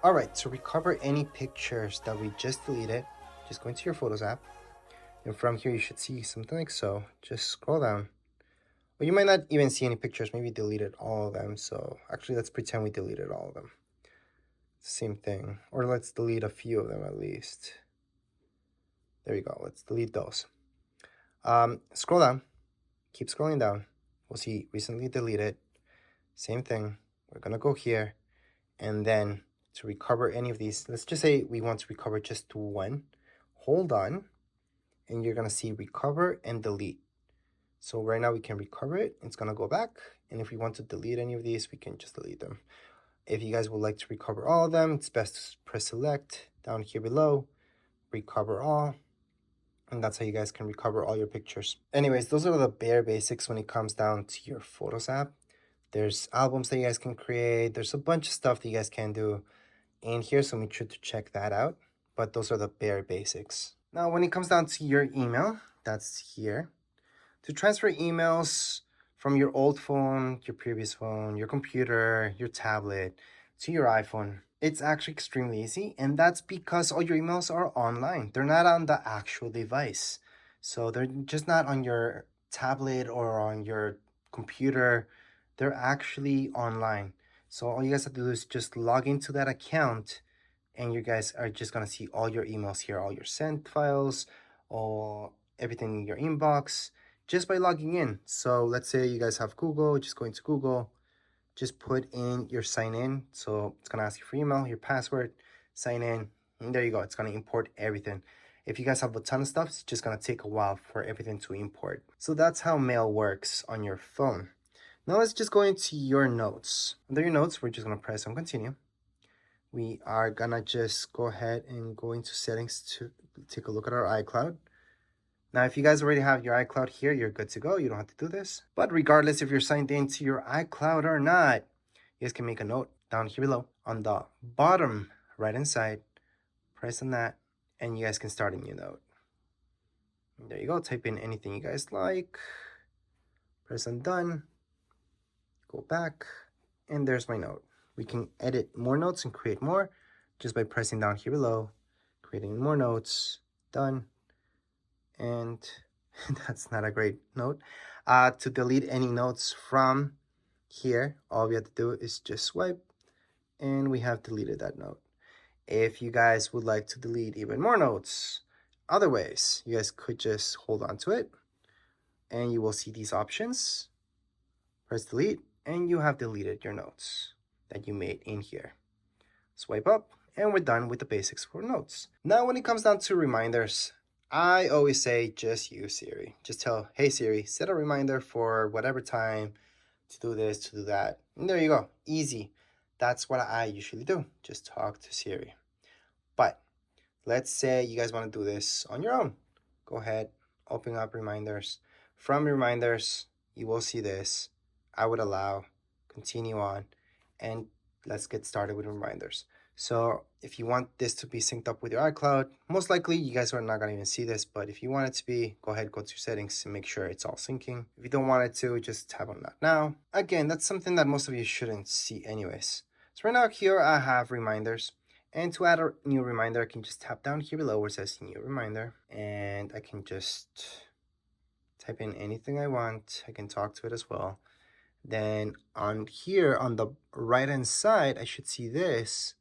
All right, to recover any pictures that we just deleted, just go into your Photos app. And from here, you should see something like so. Just scroll down. Well, you might not even see any pictures. Maybe deleted all of them. So actually, let's pretend we deleted all of them. Same thing. Or let's delete a few of them at least. There you go. Let's delete those. Scroll down. Keep scrolling down. We'll see recently deleted. Same thing. We're going to go here. And then to recover any of these, let's just say we want to recover just one. Hold on. And you're going to see recover and delete. So right now we can recover it. It's going to go back. And if we want to delete any of these, we can just delete them. If you guys would like to recover all of them, it's best to press select down here below, recover all. And that's how you guys can recover all your pictures. Anyways, those are the bare basics when it comes down to your Photos app. There's albums that you guys can create. There's a bunch of stuff that you guys can do in here, so make sure to check that out. But those are the bare basics. Now, when it comes down to your email, that's here. To transfer emails from your old phone, your previous phone, your computer, your tablet, to your iPhone, it's actually extremely easy. And that's because all your emails are online. They're not on the actual device. So they're just not on your tablet or on your computer. They're actually online. So all you guys have to do is just log into that account, and you guys are just gonna see all your emails here, all your sent files, all everything in your inbox, just by logging in. So let's say you guys have Google, just go into Google, just put in your sign in. So it's gonna ask you for email, your password, sign in, and there you go. It's gonna import everything. If you guys have a ton of stuff, it's just gonna take a while for everything to import. So that's how mail works on your phone. Now let's just go into your notes. Under your notes, we're just gonna press on continue. We are gonna just go ahead and go into settings to take a look at our iCloud. Now, if you guys already have your iCloud here, you're good to go. You don't have to do this. But regardless if you're signed into your iCloud or not, you guys can make a note down here below on the bottom right-hand side. Press on that, and you guys can start a new note. And there you go. Type in anything you guys like. Press on done. Go back, and there's my note. We can edit more notes and create more just by pressing down here below, creating more notes. Done. And that's not a great note. To delete any notes from here, all we have to do is just swipe, and we have deleted that note. If you guys would like to delete even more notes, other ways, you guys could just hold on to it, and you will see these options. Press delete, and you have deleted your notes that you made in here. Swipe up, and we're done with the basics for notes. Now, when it comes down to reminders, I always say just use Siri. Just tell, hey Siri, set a reminder for whatever time to do this, to do that. And there you go, easy. That's what I usually do, just talk to Siri. But let's say you guys want to do this on your own. Go ahead, open up reminders. From reminders, you will see this. I would allow, continue on, and let's get started with reminders. So if you want this to be synced up with your iCloud, most likely you guys are not going to even see this, but if you want it to be, go ahead, go to your settings and make sure it's all syncing. If you don't want it to, just tap on that now. Again, that's something that most of you shouldn't see anyways. So right now here I have reminders, and to add a new reminder, I can just tap down here below where it says new reminder, and I can just type in anything I want. I can talk to it as well. Then on here on the right hand side, I should see this.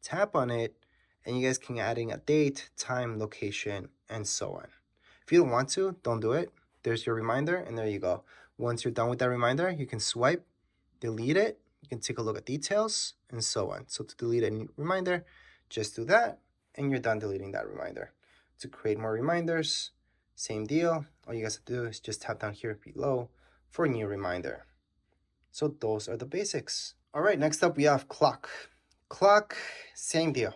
Tap on it, and you guys can add in a date, time, location, and so on. If you don't want to, don't do it. There's your reminder, and there you go. Once you're done with that reminder, you can swipe, delete it. You can take a look at details, and so on. So to delete any reminder, just do that, and you're done deleting that reminder. To create more reminders, same deal. All you guys have to do is just tap down here below for a new reminder. So those are the basics. All right, next up we have clock. Clock, same deal.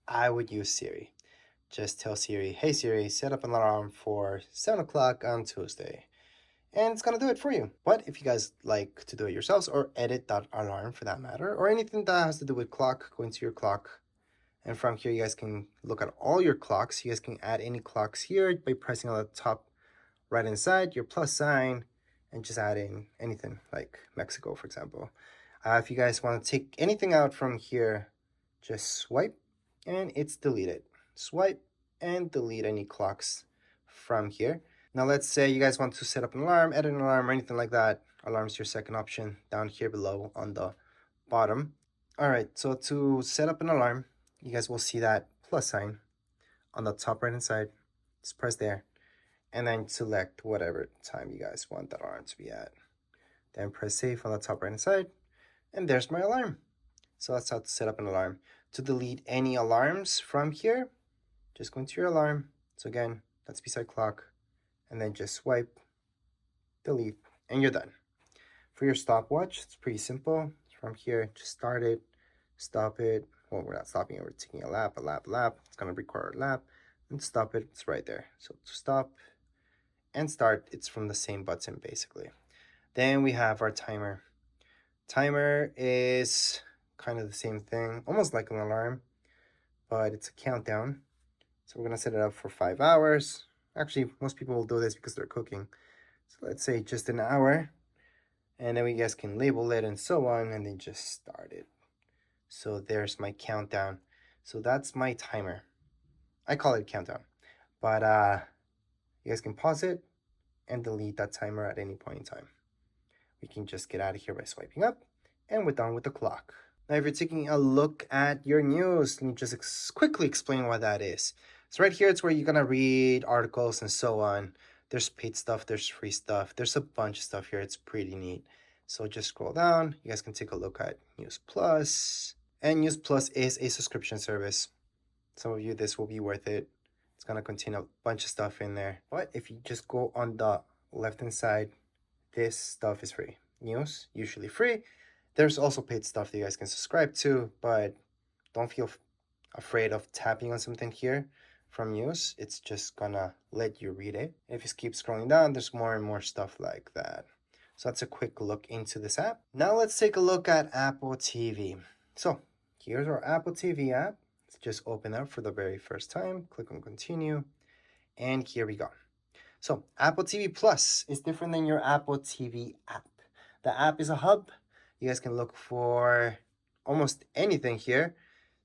I would use Siri. Just tell Siri, hey Siri, set up an alarm for 7 o'clock on Tuesday. And it's gonna do it for you. But if you guys like to do it yourselves or edit that alarm for that matter, or anything that has to do with clock, go into your clock. And from here, you guys can look at all your clocks. You guys can add any clocks here by pressing on the top right hand side, your plus sign, and just add in anything like Mexico, for example. If you guys want to take anything out from here, just swipe and it's deleted. Swipe and delete any clocks from here. Now let's say you guys want to set up an alarm, edit an alarm, or anything like that. Alarm's your second option down here below on the bottom. All right, so to set up an alarm, you guys will see that plus sign on the top right hand side. Just press there and then select whatever time you guys want that alarm to be at. Then press save on the top right hand side, and there's my alarm. So that's how to set up an alarm. To delete any alarms from here, just go into your alarm. So again, that's beside clock, and then just swipe, delete, and you're done. For your stopwatch, it's pretty simple. From here, just start it, stop it. Well, we're not stopping it, we're taking a lap. It's gonna require a lap, and stop it, it's right there. So to stop and start, it's from the same button basically. Then we have our timer. Timer is kind of the same thing, almost like an alarm, but it's a countdown. So we're gonna set it up for 5 hours. Actually, most people will do this because they're cooking. So let's say just an hour, and then we guys can label it and so on, and then just start it. So there's my countdown. So that's my timer. I call it countdown, but you guys can pause it and delete that timer at any point in time. We can just get out of here by swiping up, and we're done with the clock. Now, if you're taking a look at your news, let me just quickly explain what that is. So right here, it's where you're gonna read articles and so on. There's paid stuff, there's free stuff, there's a bunch of stuff here. It's pretty neat. So just scroll down. You guys can take a look at News Plus. And News Plus is a subscription service. Some of you, this will be worth it. It's gonna contain a bunch of stuff in there. But if you just go on the left-hand side, this stuff is free. News, usually free. There's also paid stuff that you guys can subscribe to, but don't feel afraid of tapping on something here from news. It's just gonna let you read it. If you keep scrolling down, there's more and more stuff like that. So that's a quick look into this app. Now let's take a look at Apple TV. So here's our Apple TV app. Let's just open up for the very first time. Click on continue. And here we go. So Apple TV Plus is different than your Apple TV app. The app is a hub. You guys can look for almost anything here.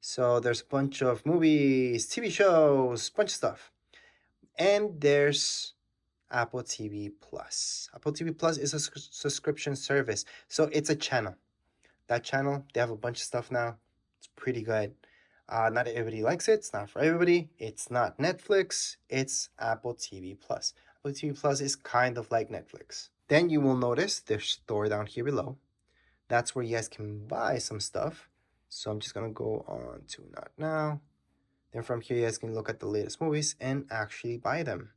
So there's a bunch of movies, TV shows, bunch of stuff. And there's Apple TV Plus. Apple TV Plus is a subscription service. So it's a channel. That channel, they have a bunch of stuff now. It's pretty good. Not everybody likes it. It's not for everybody. It's not Netflix. It's Apple TV Plus. Apple TV Plus is kind of like Netflix. Then you will notice there's store down here below. That's where you guys can buy some stuff. So I'm just gonna go on to not now. Then from here, you guys can look at the latest movies and actually buy them.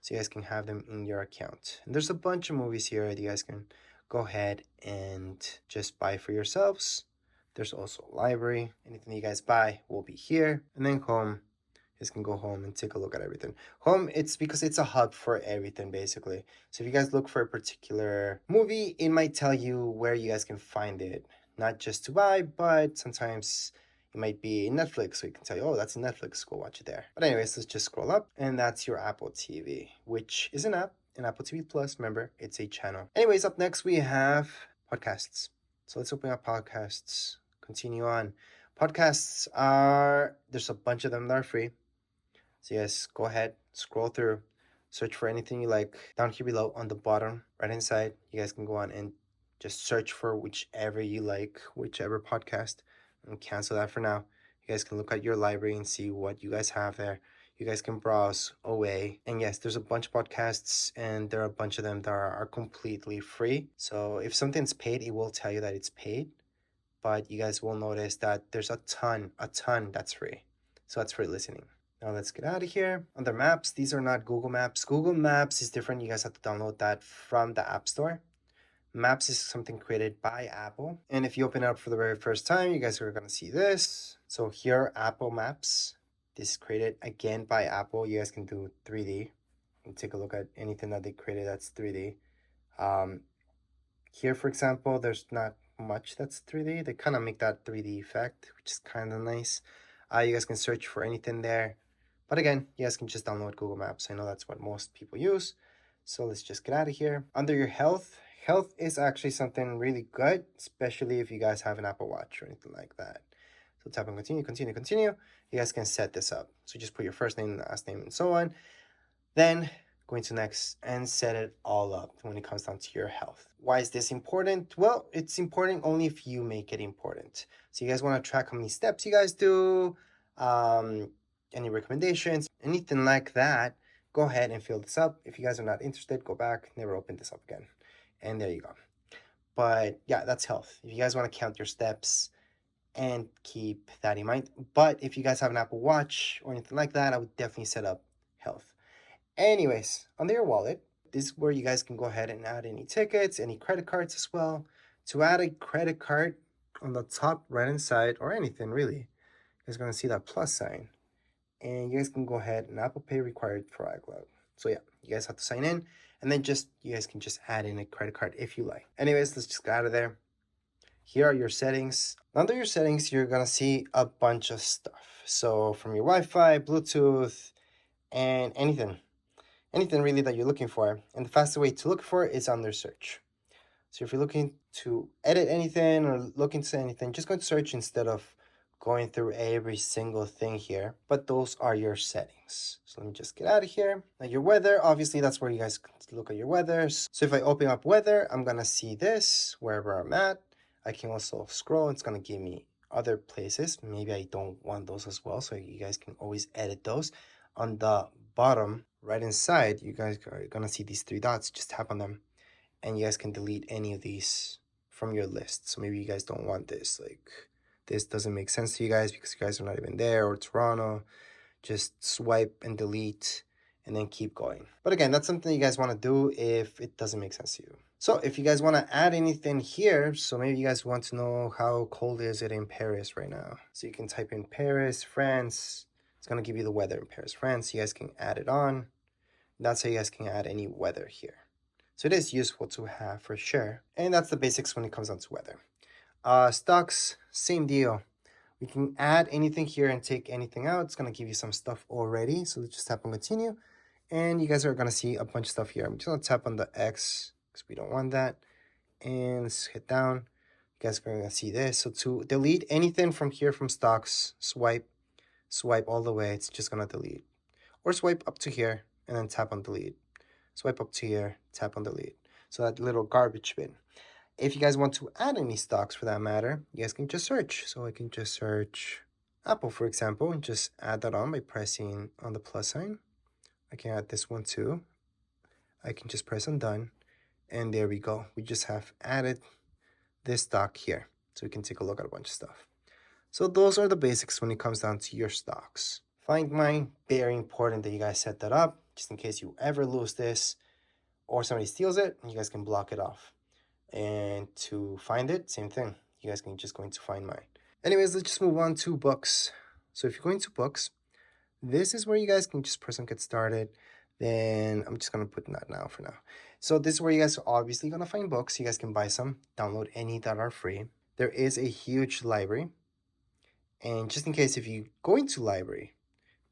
So you guys can have them in your account. And there's a bunch of movies here that you guys can go ahead and just buy for yourselves. There's also a library. Anything you guys buy will be here. And then home. You guys can go home and take a look at everything. Home, it's because it's a hub for everything, basically. So if you guys look for a particular movie, it might tell you where you guys can find it. Not just to buy, but sometimes it might be in Netflix, so you can tell you, oh, that's in Netflix, go watch it there. But anyways, let's just scroll up, and that's your Apple TV, which is an app, an Apple TV Plus. Remember, it's a channel. Anyways, up next we have podcasts. So let's open up podcasts. Continue on. Podcasts there's a bunch of them that are free. So yes, go ahead, scroll through, search for anything you like. Down here below on the bottom right hand side, you guys can go on and just search for whichever you like, whichever podcast, and cancel that for now. You guys can look at your library and see what you guys have there. You guys can browse away. And yes, there's a bunch of podcasts, and there are a bunch of them that are completely free. So if something's paid, it will tell you that it's paid. But you guys will notice that there's a ton that's free. So that's free listening. Now let's get out of here. Under maps, these are not Google Maps. Google Maps is different. You guys have to download that from the App Store. Maps is something created by Apple. And if you open it up for the very first time, you guys are gonna see this. So here, Apple Maps. This is created again by Apple. You guys can do 3D and take a look at anything that they created that's 3D. Here, for example, there's not much that's 3D. They kind of make that 3D effect, which is kind of nice. You guys can search for anything there. But again, you guys can just download Google Maps. I know that's what most people use. So let's just get out of here. Under your health, health is actually something really good, especially if you guys have an Apple Watch or anything like that. So tap on continue, continue, continue. You guys can set this up. So just put your first name, last name, and so on. Then going to next and set it all up when it comes down to your health. Why is this important? Well, it's important only if you make it important. So you guys want to track how many steps you guys do, any recommendations, anything like that, go ahead and fill this up. If you guys are not interested, go back, never open this up again. And there you go. But yeah, that's health. If you guys want to count your steps and keep that in mind. But if you guys have an Apple Watch or anything like that, I would definitely set up health. Anyways, under your wallet, this is where you guys can go ahead and add any tickets, any credit cards as well. To add a credit card on the top right hand side, or anything really, you guys are going to see that plus sign. And you guys can go ahead and Apple Pay required for iCloud. So yeah, you guys have to sign in, and then you guys can just add in a credit card if you like. Anyways, let's just get out of there. Here are your settings. Under your settings, you're gonna see a bunch of stuff. So from your Wi-Fi, Bluetooth, and anything really that you're looking for. And the fastest way to look for it is under search. So if you're looking to edit anything or look into anything, just go to search instead of going through every single thing here. But those are your settings. So let me just get out of here. Now your weather, obviously that's where you guys can look at your weather. So if I open up weather, I'm gonna see this wherever I'm at. I can also scroll, it's gonna give me other places. Maybe I don't want those as well, so you guys can always edit those. On the bottom right inside, you guys are gonna see these three dots. Just tap on them and you guys can delete any of these from your list. So maybe you guys don't want this, like this doesn't make sense to you guys because you guys are not even there, or Toronto. Just swipe and delete and then keep going. But again, that's something you guys want to do if it doesn't make sense to you. So if you guys want to add anything here, so maybe you guys want to know how cold is it in Paris right now. So you can type in Paris, France. It's going to give you the weather in Paris, France. You guys can add it on. That's how you guys can add any weather here. So it is useful to have for sure. And that's the basics when it comes down to weather. Stocks, same deal. We can add anything here and take anything out. It's going to give you some stuff already. So let's just tap on continue. And you guys are going to see a bunch of stuff here. I'm just going to tap on the X because we don't want that. And let's hit down. You guys are going to see this. So to delete anything from here from stocks, swipe all the way. It's just going to delete. Or swipe up to here and then tap on delete. Swipe up to here, tap on delete. So that little garbage bin. If you guys want to add any stocks for that matter, you guys can just search. So I can just search Apple, for example, and just add that on by pressing on the plus sign. I can add this one too. I can just press on done. And there we go. We just have added this stock here. So we can take a look at a bunch of stuff. So those are the basics when it comes down to your stocks. Find mine, very important that you guys set that up, just in case you ever lose this or somebody steals it, you guys can block it off. And to find it, same thing. You guys can just go into find mine. Anyways, let's just move on to books. So if you go into books, this is where you guys can just press on get started. Then I'm just going to put that now for now. So this is where you guys are obviously going to find books. You guys can buy some, download any that are free. There is a huge library. And just in case if you go into library,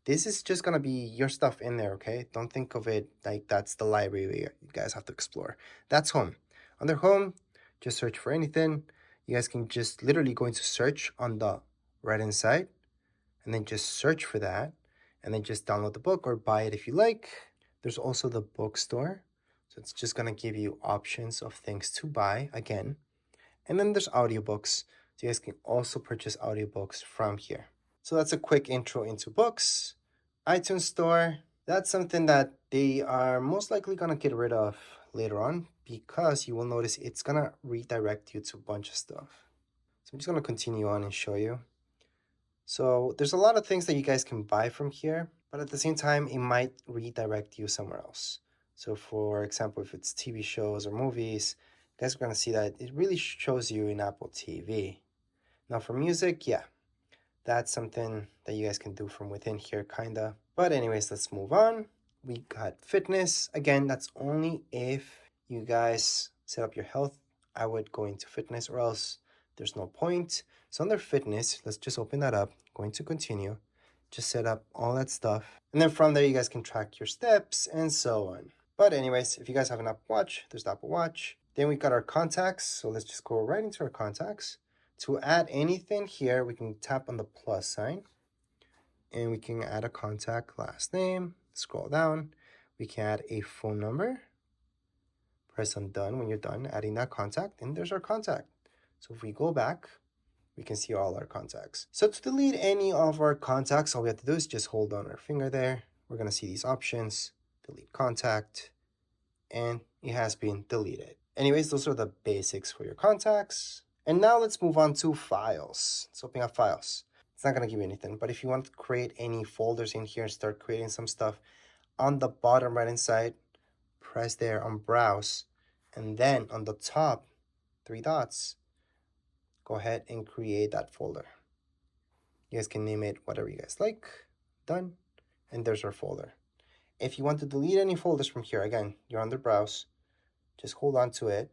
this is just going to be your stuff in there, okay? Don't think of it like that's the library you guys have to explore. That's home. Under home, just search for anything. You guys can just literally go into search on the right hand side and then just search for that and then just download the book or buy it if you like. There's also the bookstore. So it's just going to give you options of things to buy again. And then there's audiobooks. So you guys can also purchase audiobooks from here. So that's a quick intro into books. iTunes Store, that's something that they are most likely going to get rid of later on because you will notice it's going to redirect you to a bunch of stuff. So I'm just going to continue on and show you. So there's a lot of things that you guys can buy from here, but at the same time, it might redirect you somewhere else. So for example, if it's TV shows or movies, you guys are going to see that it really shows you in Apple TV. Now for music, yeah, that's something that you guys can do from within here, kinda. But anyways, let's move on. We got fitness. Again, that's only if you guys set up your health. I would go into fitness or else there's no point. So under fitness, let's just open that up. Going to continue. Just set up all that stuff. And then from there, you guys can track your steps and so on. But anyways, if you guys have an Apple Watch, there's the Apple Watch. Then we got our contacts. So let's just go right into our contacts. To add anything here, we can tap on the plus sign and we can add a contact, last name, scroll down. We can add a phone number. Press on done when you're done adding that contact, and there's our contact. So if we go back, we can see all our contacts. So to delete any of our contacts, all we have to do is just hold on our finger there. We're gonna see these options, delete contact, and it has been deleted. Anyways, those are the basics for your contacts. And now let's move on to files. Let's open up files. It's not gonna give you anything, but if you want to create any folders in here and start creating some stuff, on the bottom right hand side, press there on browse, and then on the top, 3 dots, go ahead and create that folder. You guys can name it whatever you guys like. Done. And there's our folder. If you want to delete any folders from here, again, you're under browse, just hold on to it.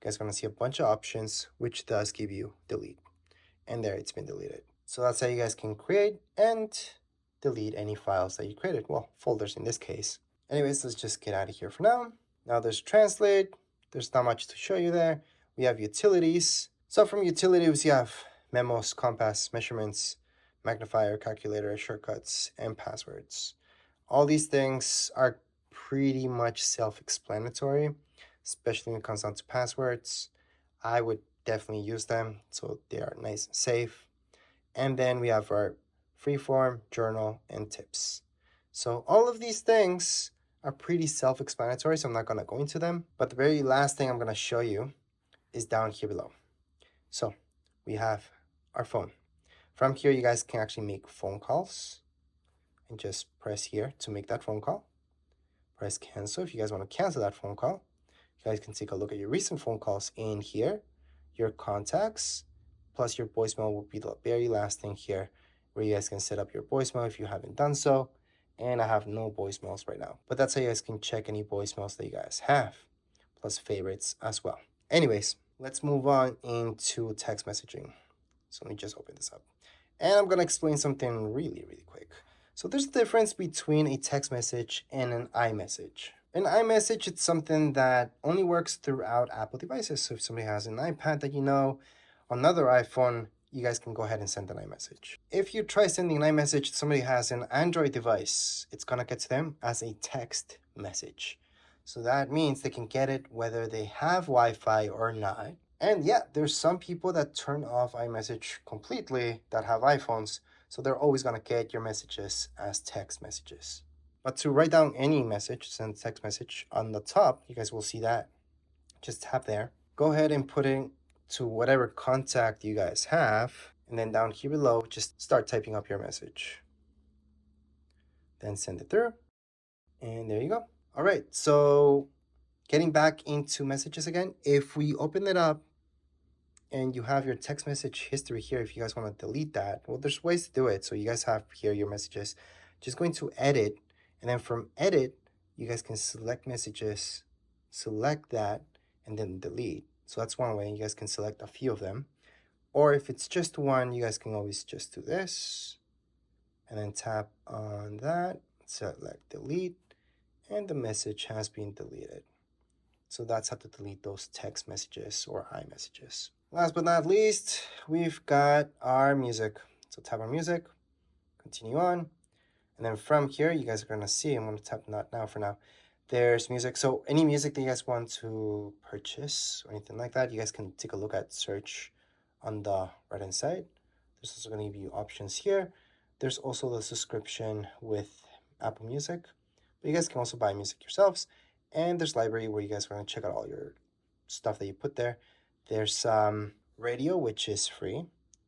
You guys are gonna see a bunch of options, which does give you delete. And there, it's been deleted. So that's how you guys can create and delete any files that you created. Well, folders in this case. Anyways, let's just get out of here for now. Now there's translate. There's not much to show you there. We have utilities. So from utilities, you have memos, compass, measurements, magnifier, calculator, shortcuts, and passwords. All these things are pretty much self-explanatory, especially when it comes down to passwords. I would definitely use them, so they are nice and safe. And then we have our freeform, journal, and tips. So all of these things are pretty self-explanatory, so I'm not gonna go into them. But the very last thing I'm gonna show you is down here below. So we have our phone. From here, you guys can actually make phone calls and just press here to make that phone call. Press cancel if you guys want to cancel that phone call. You guys can take a look at your recent phone calls in here, your contacts, plus your voicemail will be the very last thing here where you guys can set up your voicemail if you haven't done so. And I have no voicemails right now, but that's how you guys can check any voicemails that you guys have, plus favorites as well. Anyways, let's move on into text messaging. So let me just open this up. And I'm gonna explain something really quick. So there's a difference between a text message and an iMessage. An iMessage, it's something that only works throughout Apple devices. So if somebody has an iPad that you know, another iPhone, you guys can go ahead and send an iMessage. If you try sending an iMessage to somebody who has an Android device, it's gonna get to them as a text message. So that means they can get it whether they have Wi-Fi or not. And yeah, there's some people that turn off iMessage completely that have iPhones, so they're always gonna get your messages as text messages. But to write down any message, send text message, on the top, you guys will see that. Just tap there. Go ahead and put it to whatever contact you guys have, and then down here below, just start typing up your message. Then send it through, and there you go. All right, so getting back into messages again, if we open it up and you have your text message history here, if you guys want to delete that, well, there's ways to do it. So you guys have here your messages. Just going to edit, and then from edit, you guys can select messages, select that, and then delete. So that's one way. You guys can select a few of them. Or if it's just one, you guys can always just do this, and then tap on that, select delete, and the message has been deleted. So that's how to delete those text messages or iMessages. Last but not least, we've got our music. So tap on music, continue on. And then from here, you guys are gonna see, I'm gonna tap not now for now. There's music. So any music that you guys want to purchase or anything like that, you guys can take a look at search on the right hand side. There's also gonna give you options here. There's also the subscription with Apple Music, but you guys can also buy music yourselves. And there's library where you guys are gonna check out all your stuff that you put there. There's radio, which is free.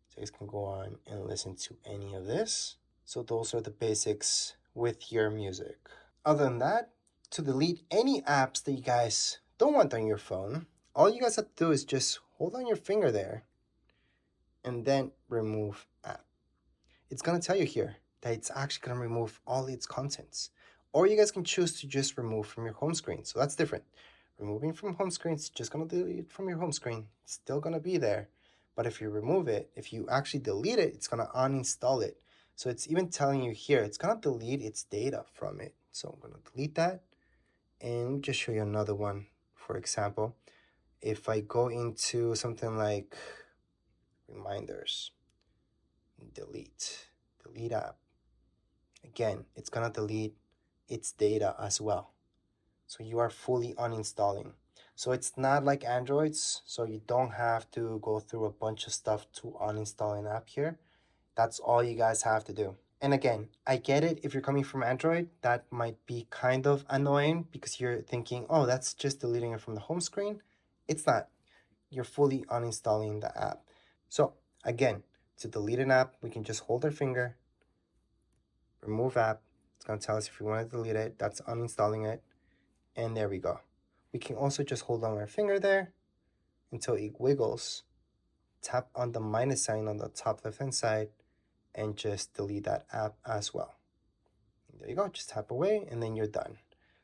So you guys can go on and listen to any of this. So those are the basics with your music. Other than that, to delete any apps that you guys don't want on your phone, all you guys have to do is just hold on your finger there and then remove app. It's gonna tell you here that it's actually gonna remove all its contents. Or you guys can choose to just remove from your home screen. So that's different. Removing from home screen, it's just gonna delete from your home screen. It's still gonna be there. But if you remove it, if you actually delete it, it's gonna uninstall it. So it's even telling you here, it's gonna delete its data from it. So I'm gonna delete that and just show you another one. For example, if I go into something like reminders, delete app. Again, it's gonna delete its data as well. So you are fully uninstalling. So it's not like Androids, so you don't have to go through a bunch of stuff to uninstall an app here. That's all you guys have to do. And again, I get it, if you're coming from Android, that might be kind of annoying because you're thinking, oh, that's just deleting it from the home screen. It's not. You're fully uninstalling the app. So again, to delete an app, we can just hold our finger, remove app. It's gonna tell us if we want to delete it. That's uninstalling it. And there we go. We can also just hold on our finger there until it wiggles. Tap on the minus sign on the top left hand side and just delete that app as well. And there you go, just tap away and then you're done.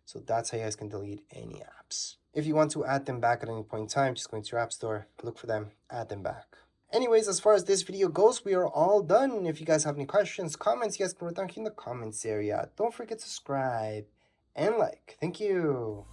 So that's how you guys can delete any apps. If you want to add them back at any point in time, just go into your app store, look for them, add them back. Anyways, as far as this video goes, we are all done. If you guys have any questions, comments, you guys can write down here in the comments area. Don't forget to subscribe and like. Thank you.